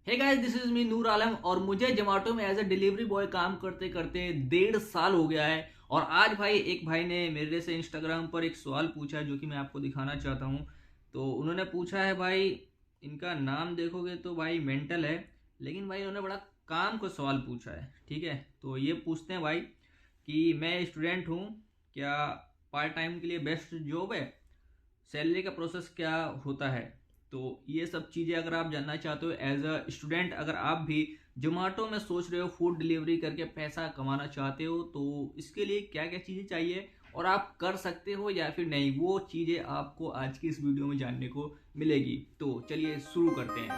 Hey guys, this is me Noor Alam और मुझे जोमेटो में एज अ डिलीवरी बॉय काम करते करते 1.5 साल हो गया है। और आज भाई एक भाई ने मेरे से इंस्टाग्राम पर एक सवाल पूछा है जो कि मैं आपको दिखाना चाहता हूँ। तो उन्होंने पूछा है भाई, इनका नाम देखोगे तो भाई मेंटल है, लेकिन भाई उन्होंने बड़ा काम को सवाल पूछा है। ठीक है, तो ये पूछते हैं भाई कि मैं स्टूडेंट हूँ, क्या पार्ट टाइम के लिए बेस्ट जॉब है, सैलरी का प्रोसेस क्या होता है। तो ये सब चीज़ें अगर आप जानना चाहते हो एज अ स्टूडेंट, अगर आप भी जोमेटो में सोच रहे हो फूड डिलीवरी करके पैसा कमाना चाहते हो, तो इसके लिए क्या क्या चीज़ें चाहिए और आप कर सकते हो या फिर नहीं, वो चीज़ें आपको आज की इस वीडियो में जानने को मिलेगी। तो चलिए शुरू करते हैं।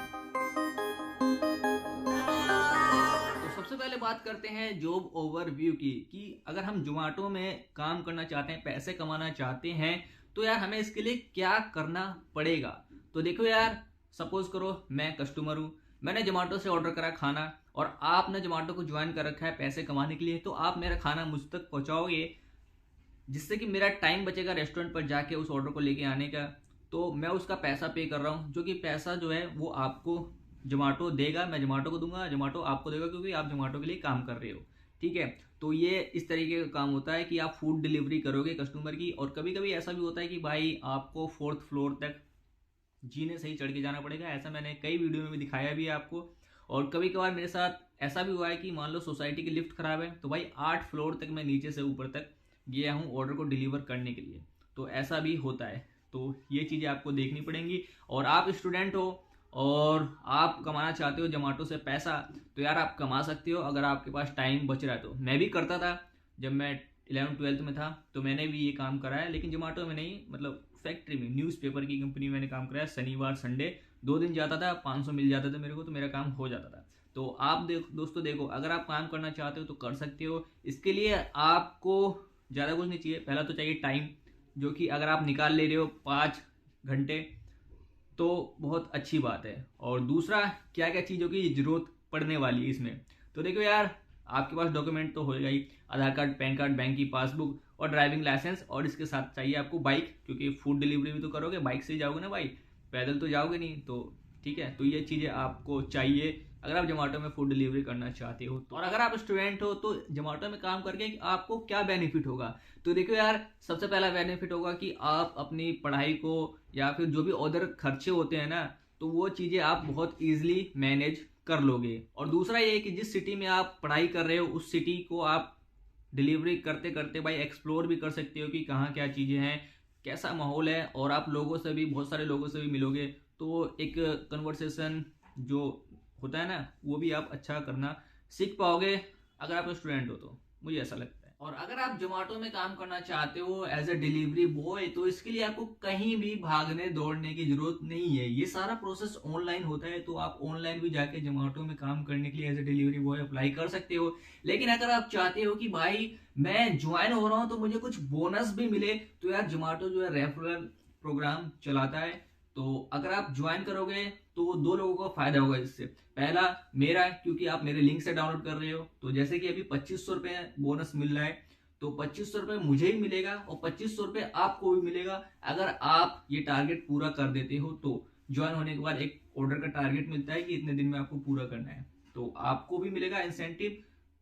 तो सबसे पहले बात करते हैं जॉब ओवरव्यू की, कि अगर हम जोमेटो में काम करना चाहते हैं, पैसे कमाना चाहते हैं, तो यार हमें इसके लिए क्या करना पड़ेगा। तो देखो यार, सपोज करो मैं कस्टमर हूँ, मैंने जोमेटो से ऑर्डर करा खाना और आपने जोमेटो को ज्वाइन कर रखा है पैसे कमाने के लिए। तो आप मेरा खाना मुझ तक पहुँचाओगे, जिससे कि मेरा टाइम बचेगा रेस्टोरेंट पर जाके उस ऑर्डर को लेके आने का। तो मैं उसका पैसा पे कर रहा हूँ, जो कि पैसा जो है वो आपको जोमेटो देगा, मैं जोमेटो को दूंगा, जोमेटो आपको देगा, क्योंकि आप जोमेटो के लिए काम कर रहे हो। ठीक है, तो ये इस तरीके का काम होता है कि आप फूड डिलीवरी करोगे कस्टमर की। और कभी कभी ऐसा भी होता है कि भाई आपको 4th फ्लोर तक जीने से ही चढ़ के जाना पड़ेगा। ऐसा मैंने कई वीडियो में भी दिखाया भी है आपको। और कभी कभार मेरे साथ ऐसा भी हुआ है कि मान लो सोसाइटी की लिफ्ट खराब है, तो भाई 8 फ्लोर तक मैं नीचे से ऊपर तक गया हूँ ऑर्डर को डिलीवर करने के लिए। तो ऐसा भी होता है। तो ये चीज़ें आपको देखनी पड़ेंगी। और आप स्टूडेंट हो और आप कमाना चाहते हो जोमेटो से पैसा, तो यार आप कमा सकते हो अगर आपके पास टाइम बच रहा है। तो मैं भी करता था जब मैं 11th-12th में था, तो मैंने भी ये काम करा है, लेकिन जोमेटो में नहीं, मतलब फैक्ट्री में, न्यूज़पेपर की कंपनी में मैंने काम कराया। शनिवार संडे 2 दिन जाता था, 500 मिल जाते थे मेरे को, तो मेरा काम हो जाता था। तो आप दोस्तों देखो, अगर आप काम करना चाहते हो तो कर सकते हो। इसके लिए आपको ज़्यादा कुछ नहीं चाहिए। पहला तो चाहिए टाइम, जो कि अगर आप निकाल ले रहे हो 5 घंटे, तो बहुत अच्छी बात है। और दूसरा, क्या क्या चीज़ों की ज़रूरत पड़ने वाली है इसमें। तो देखो यार, आपके पास डॉक्यूमेंट तो होगा ही, आधार कार्ड, पैन कार्ड, बैंक की पासबुक और ड्राइविंग लाइसेंस। और इसके साथ चाहिए आपको बाइक, क्योंकि फूड डिलीवरी भी तो करोगे, बाइक से ही जाओगे ना भाई, पैदल तो जाओगे नहीं। तो ठीक है, तो ये चीज़ें आपको चाहिए अगर आप जोमेटो में फूड डिलीवरी करना चाहते हो। और अगर आप स्टूडेंट हो तो जोमेटो में काम करके आपको क्या बेनिफिट होगा। तो देखो यार, सबसे पहला बेनिफिट होगा कि आप अपनी पढ़ाई को या फिर जो भी अदर खर्चे होते हैं ना, तो वो चीज़ें आप बहुत ईजिली मैनेज कर लोगे। और दूसरा ये कि जिस सिटी में आप पढ़ाई कर रहे हो उस सिटी को आप डिलीवरी करते करते भाई एक्सप्लोर भी कर सकते हो कि कहाँ क्या चीज़ें हैं, कैसा माहौल है। और आप लोगों से भी, बहुत सारे लोगों से भी मिलोगे, तो एक कन्वर्सेशन जो होता है ना, वो भी आप अच्छा करना सीख पाओगे अगर आप स्टूडेंट हो। तो मुझे ऐसा लगता है। और अगर आप जोमेटो में काम करना चाहते हो एज अ डिलीवरी बॉय, तो इसके लिए आपको कहीं भी भागने दौड़ने की जरूरत नहीं है। ये सारा प्रोसेस ऑनलाइन होता है, तो आप ऑनलाइन भी जाके जोमेटो में काम करने के लिए as a delivery boy apply कर सकते हो। लेकिन अगर आप चाहते हो कि भाई मैं ज्वाइन हो रहा हूँ तो मुझे कुछ बोनस भी मिले, तो यार जोमेटो जो है रेफरल प्रोग्राम चलाता है। तो अगर आप ज्वाइन करोगे तो 2 लोगों को फायदा होगा इससे। पहला मेरा, क्योंकि आप मेरे लिंक से डाउनलोड कर रहे हो, तो जैसे कि अभी 2500 रुपये बोनस मिल रहा है, तो 2500 रुपये मुझे ही मिलेगा और 2500 रुपये आपको भी मिलेगा अगर आप ये टारगेट पूरा कर देते हो। तो ज्वाइन होने के बाद एक ऑर्डर का टारगेट मिलता है कि इतने दिन में आपको पूरा करना है, तो आपको भी मिलेगा इंसेंटिव,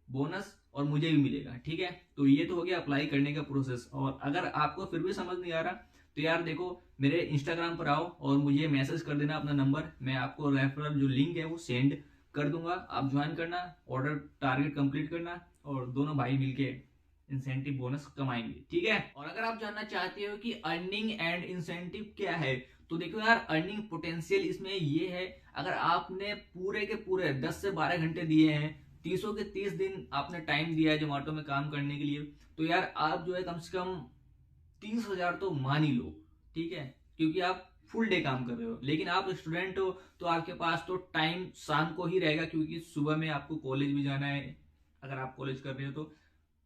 बोनस, और मुझे भी मिलेगा। ठीक है, तो ये तो हो गया अप्लाई करने का प्रोसेस। और अगर आपको फिर भी समझ नहीं आ रहा, तो यार देखो, मेरे इंस्टाग्राम पर आओ और मुझे मैसेज कर देना अपना नंबर, मैं आपको रेफरल जो लिंक है वो सेंड कर दूंगा। आप ज्वाइन करना, ऑर्डर टारगेट कंप्लीट करना, और दोनों भाई मिलके इंसेंटिव बोनस कमाएंगे। ठीक है, और अगर आप जानना चाहते हो कि अर्निंग एंड इंसेंटिव क्या है, तो देखो यार, अर्निंग पोटेंशियल इसमें ये है, अगर आपने पूरे के पूरे 10 से 12 घंटे दिए हैं, 30 के 30 दिन आपने टाइम दिया है जोमेटो में काम करने के लिए, तो यार आप जो है कम से कम 30,000 तो मान ही लो। ठीक है, क्योंकि आप फुल डे काम कर रहे हो। लेकिन आप स्टूडेंट हो तो आपके पास तो टाइम शाम को ही रहेगा, क्योंकि सुबह में आपको कॉलेज भी जाना है, अगर आप कॉलेज कर रहे हो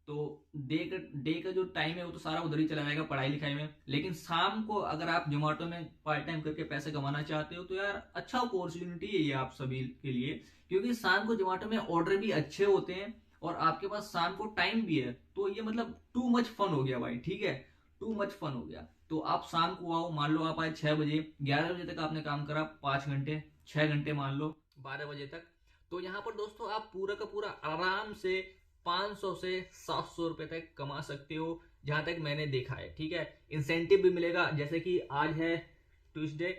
तो डे का जो टाइम है वो तो सारा उधर ही चला जाएगा पढ़ाई लिखाई में। लेकिन शाम को अगर आप जोमेटो में पार्ट टाइम करके पैसे कमाना चाहते हो, तो यार अच्छा अपॉर्चुनिटी है ये आप सभी के लिए, क्योंकि शाम को जोमेटो में ऑर्डर भी अच्छे होते हैं और आपके पास शाम को टाइम भी है। तो ये मतलब टू मच फन हो गया भाई। ठीक है, टू मच फन हो गया। तो आप शाम को आओ, मान लो आप आए 6 बजे, 11 बजे तक आपने काम करा, 5 घंटे, 6 घंटे मान लो, 12 बजे तक। तो यहाँ पर दोस्तों आप पूरा का पूरा आराम से 500 से 700 रुपए तक कमा सकते हो, जहां तक मैंने देखा है। ठीक है, इंसेंटिव भी मिलेगा, जैसे कि आज है ट्यूसडे,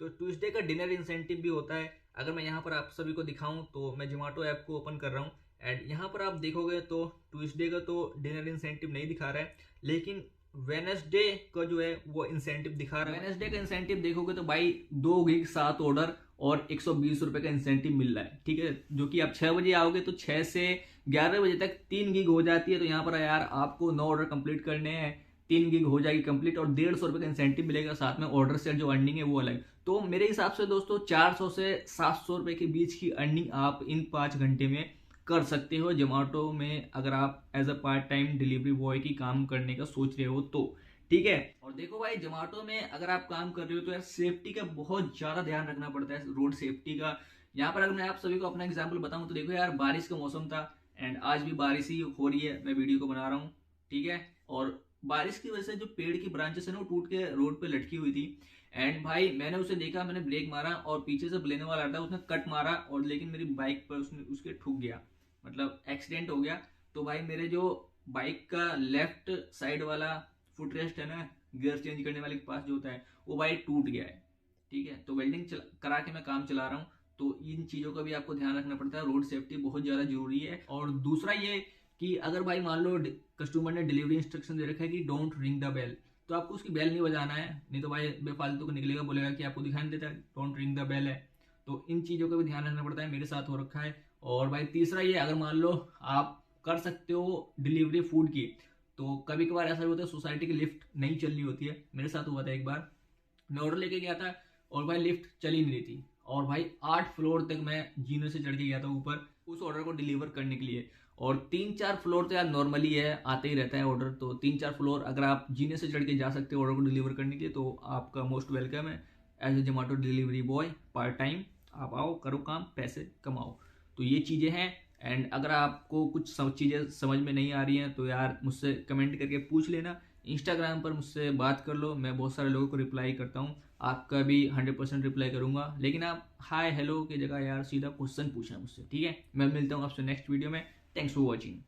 तो ट्यूसडे का डिनर इंसेंटिव भी होता है। अगर मैं यहाँ पर आप सभी को दिखाऊं तो मैं जोमेटो ऐप को ओपन कर रहा हूँ एंड यहाँ पर आप देखोगे तो ट्यूसडे का तो डिनर इंसेंटिव नहीं दिखा रहा है, लेकिन वेनसडे का जो है वो इंसेंटिव दिखा रहा है। वेनसडे का इंसेंटिव देखोगे तो भाई 2 गिग 7 ऑर्डर और 120 रुपए का इंसेंटिव मिल रहा है। ठीक है, जो कि आप 6 बजे आओगे तो 6 से 11 बजे तक 3 गिग हो जाती है। तो यहाँ पर यार आपको 9 ऑर्डर कंप्लीट करने हैं, 3 गिग हो जाएगी कंप्लीट और 150 रुपए का इंसेंटिव मिलेगा, साथ में ऑर्डर से जो अर्निंग है वो अलग। तो मेरे हिसाब से दोस्तों 400 से 700 रुपए के बीच की अर्निंग आप इन 5 घंटे में कर सकते हो जोमेटो में, अगर आप as a part time delivery boy की काम करने का सोच रहे हो तो। ठीक है, और देखो भाई जोमेटो में अगर आप काम कर रहे हो तो यार सेफ्टी का बहुत ज्यादा ध्यान रखना पड़ता है, रोड सेफ्टी का। यहाँ पर अगर मैं आप सभी को अपना एग्जांपल बताऊं तो देखो यार, बारिश का मौसम था एंड आज भी बारिश ही हो रही है, मैं वीडियो को बना रहा हूँ। ठीक है, और बारिश की वजह से जो पेड़ की ब्रांचेस है ना वो टूट के रोड पे लटकी हुई थी एंड भाई मैंने उसे देखा, मैंने ब्रेक मारा और पीछे से लेने वाला था, उसने कट मारा और लेकिन मेरी बाइक पर उसने उसके ठुक गया, मतलब एक्सीडेंट हो गया। तो भाई मेरे जो बाइक का लेफ्ट साइड वाला फुट रेस्ट है ना, गियर चेंज करने वाले के पास जो होता है, वो भाई टूट गया है। ठीक है, तो वेल्डिंग करा के मैं काम चला रहा हूँ, तो इन चीज़ों का भी आपको ध्यान रखना पड़ता है, रोड सेफ्टी बहुत ज़्यादा जरूरी है। और दूसरा ये कि अगर भाई मान लो कस्टमर ने डिलीवरी इंस्ट्रक्शन दे रखा है कि डोंट रिंग द बेल, तो आपको उसकी बेल नहीं बजाना है, नहीं तो भाई बेफालतू को निकलेगा, बोलेगा कि आपको दिखाई नहीं देता डोंट रिंग द बेल है। तो इन चीज़ों का भी ध्यान रखना पड़ता है, मेरे साथ हो रखा है। और भाई तीसरा ये, अगर मान लो आप कर सकते हो डिलीवरी फूड की, तो कभी कभार ऐसा भी होता है सोसाइटी की लिफ्ट नहीं चल रही होती है, मेरे साथ हुआ था एक बार, मैं ऑर्डर लेके गया था और भाई लिफ्ट चल ही नहीं रही थी और भाई 8 फ्लोर तक मैं जीने से चढ़ के गया था ऊपर उस ऑर्डर को डिलीवर करने के लिए। और 3-4 फ्लोर तो यार नॉर्मली है, आते ही रहता है ऑर्डर, तो 3-4 फ्लोर अगर आप जीने से चढ़ के जा सकते हो ऑर्डर को डिलीवर करने के लिए तो आपका मोस्ट वेलकम है as a Zomato delivery boy part time. आप आओ, करो काम, पैसे कमाओ। तो ये चीज़ें हैं एंड अगर आपको कुछ सब चीज़ें समझ में नहीं आ रही हैं तो यार मुझसे कमेंट करके पूछ लेना, इंस्टाग्राम पर मुझसे बात कर लो, मैं बहुत सारे लोगों को रिप्लाई करता हूँ, आपका भी 100% रिप्लाई करूंगा। लेकिन आप हाय हेलो की जगह यार सीधा क्वेश्चन पूछना मुझसे। ठीक है, मैं मिलता हूँ आपसे नेक्स्ट वीडियो में। Thanks for watching.